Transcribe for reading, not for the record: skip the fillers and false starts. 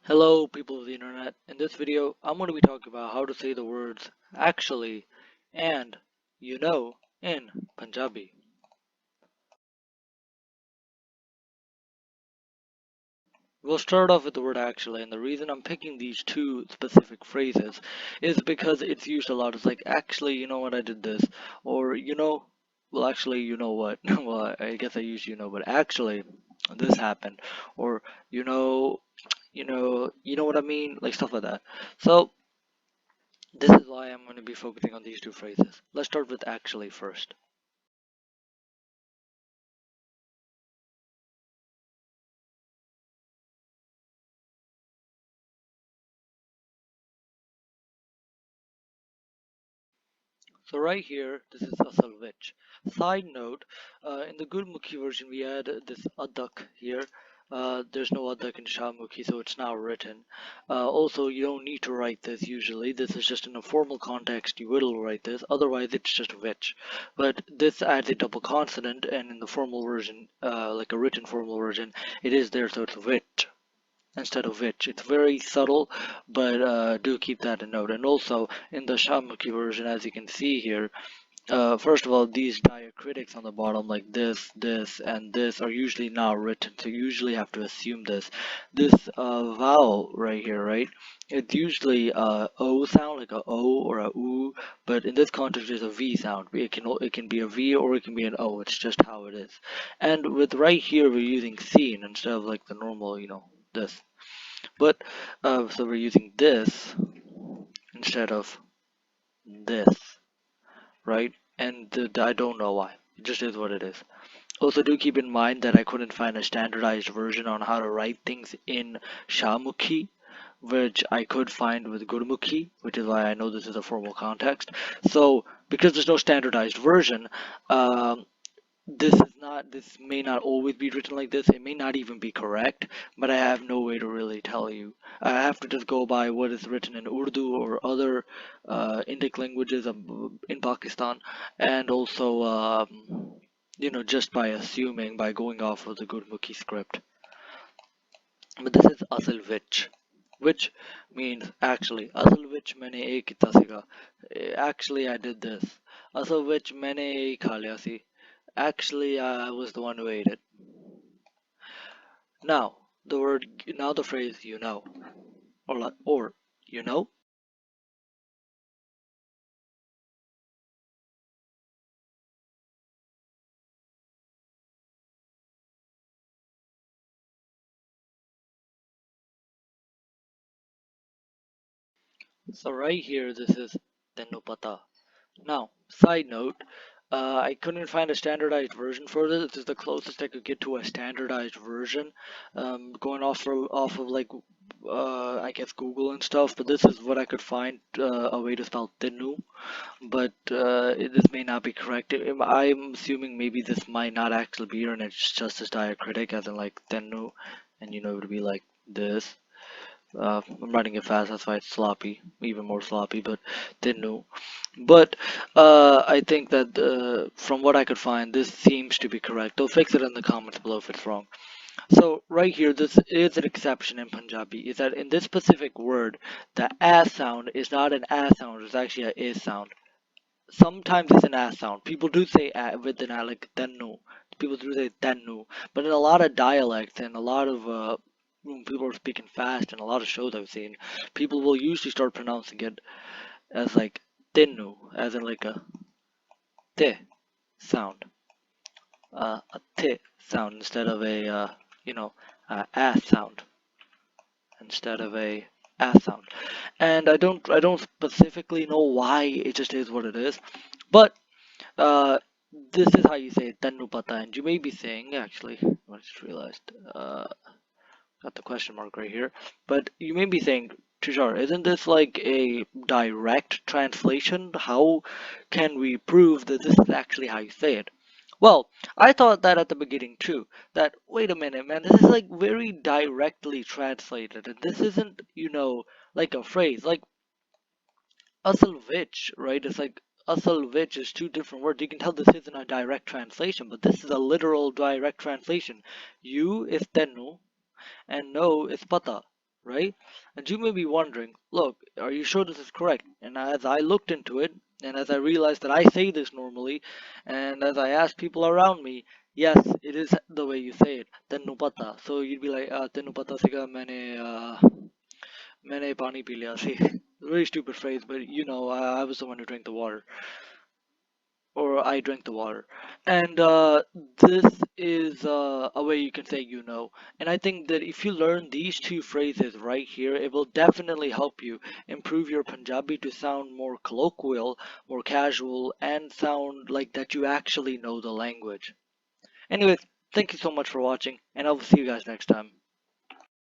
Hello, people of the internet. In this video, I'm going to be talking about how to say the words actually and in Punjabi. We'll start off with the word actually, and the reason I'm picking these two specific phrases is because it's used a lot. It's like, actually, you know what, I did this, or well, actually, you know what, well, I guess I used but actually, this happened, or you know what I mean, like stuff like that. So, this is why I'm going to be focusing on these two phrases. Let's start with actually first. So right here, this is asal which. Side note, in the Gurmukhi version, we had this adak here. There's no adak in Shahmukhi, so it's not written. Also, you don't need to write this usually. This is just in a formal context, you will write this. Otherwise, it's just which. But this adds a double consonant, and in the formal version, like a written formal version, it is there, so it's which instead of which. It's very subtle, but do keep that in note. And also in the Shamukhi version, as you can see here, first of all, these diacritics on the bottom, like this, and this, are usually not written, so you usually have to assume this. This vowel right here, right? It's usually a O sound, like a O or a U, but in this context, it's a V sound. It can be a V or it can be an O. It's just how it is. And with right here, we're using seen instead of like the normal, this. But so we're using this instead of this, right? And I don't know why. It just is what it is. Also, do keep in mind that I couldn't find a standardized version on how to write things in Shamukhi, which I could find with Gurmukhi, which is why I know this is a formal context. So, because there's no standardized version, um, this may not always be written like this. It may not even be correct, but I have no way to really tell you. I have to just go by what is written in Urdu or other Indic languages in Pakistan, and also just by assuming, by going off of the Gurmukhi script. But this is asal which means actually. Asal which मैंने ये किया सीगा. Actually, I did this. Asal which मैंने ये खा लिया सी. Actually, I was the one who ate it. Now the phrase or you know. So right here, this is tenu pata. Now, side note, I couldn't find a standardized version for this. This is the closest I could get to a standardized version, going off of like I guess Google and stuff. But this is what I could find a way to spell tenu. But this may not be correct. I'm assuming maybe this might not actually be here, and it's just as diacritic as in like tenu, and it would be like this. I'm writing it fast, that's why it's sloppy, even more sloppy, but tenu. But I think that from what I could find, this seems to be correct. They'll fix it in the comments below if it's wrong. So right here, this is an exception in Punjabi, is that in this specific word, the a sound is not an a sound, it's actually a is sound. Sometimes it's an ass sound. People do say with an like tenu. People do say tenu, but in a lot of dialects and a lot of when people are speaking fast and a lot of shows I've seen, people will usually start pronouncing it as like tenu, as in like a t sound, a t sound instead of a ass sound instead of a ass sound. And I don't specifically know why. It just is what it is, but Uh, this is how you say Tannu Pata, and you may be saying, actually, I just realized, got the question mark right here, but you may be saying, Tushar, isn't this like a direct translation? How can we prove that this is actually how you say it? Well, I thought that at the beginning too, that wait a minute, man, this is like very directly translated, and this isn't, like a phrase. Like Asal which, right? It's like asal which is two different words. You can tell this isn't a direct translation, but this is a literal direct translation. You is tenu and no is pata. right? And you may be wondering, look, are you sure this is correct? And as I looked into it, and as I realized that I say this normally, and as I asked people around me, yes, it is the way you say it. Tenu pata. So you'd be like, tenu pata siga maine pani pi liya si. Very stupid phrase, but I was the one who drank the water, or I drank the water. And this is a way you can say And I think that if you learn these two phrases right here, it will definitely help you improve your Punjabi to sound more colloquial, more casual, and sound like that you actually know the language. Anyways, thank you so much for watching, and I will see you guys next time.